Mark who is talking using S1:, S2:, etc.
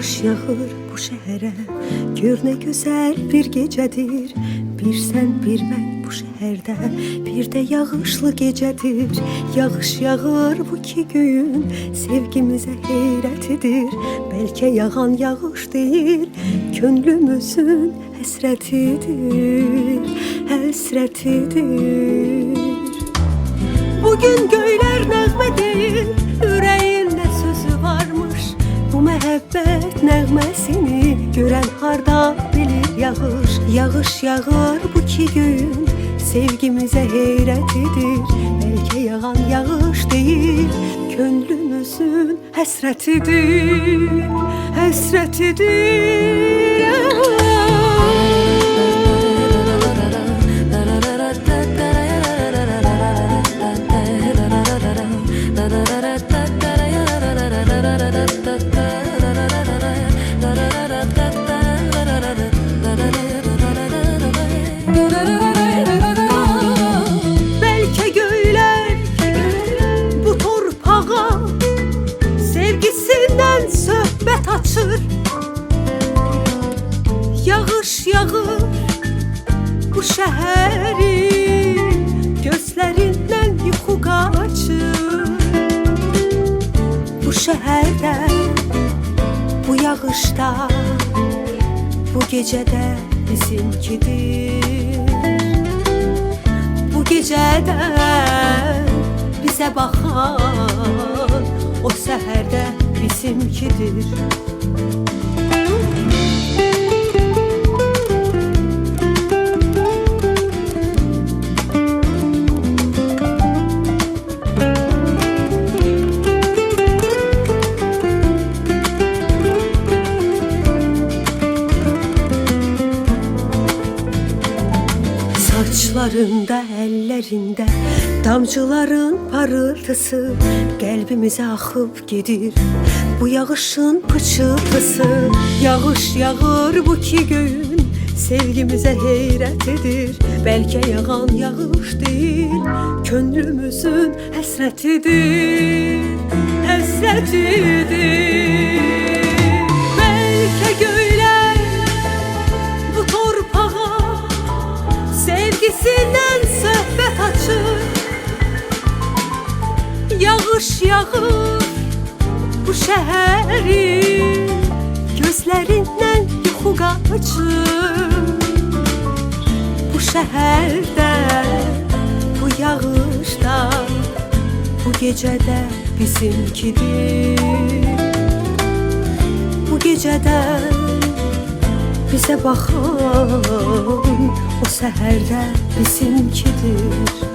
S1: Yağış yağır bu şehre, gör ne güzel bir gecedir. Bir sen bir ben bu şehirde, bir de yağışlı gecedir. Yağış yağır bu iki gün, sevgimize heyretidir. Belki yağan yağış değil, gönlümüzün hasretidir, hasretidir. Bugün göyler nəğmə deyir, ürəyində sözü varmış. Bu məhəbbət nəğməsini görən harda bilir yağış. Yağış yağır bu iki gün, sevgimizə heyrətidir. Bəlkə yağan yağış deyil, könlümüzün həsrətidir, həsrətidir. Belki göyler bu torpağa sevgisinden söhbet açır. Yağış yağır bu şehrin gözlerinden yuxu kaçır. Bu şehirde, bu yağışta, bu gecede bizimkidir. Bu gecede bize bakan o seherde bizimkidir. Saçlarında, ellerinde damcıların parıltısı kalbimize akıp gedir. Bu yağışın pıçıltısı. Yağış yağır bu iki gün, sevgimize heyretidir. Belki yağan yağış değil, gönlümüzün hasretidir, hasretidir. Belki göyler bu torpağa sevgisinden söhbet açır. Yağış yağır bu şehrin gözlerinden yuxu kaçır. Bu şehirde, bu yağışta, bu gecede bizimkidir. Bu gecede bize bakan o seherde bizimkidir.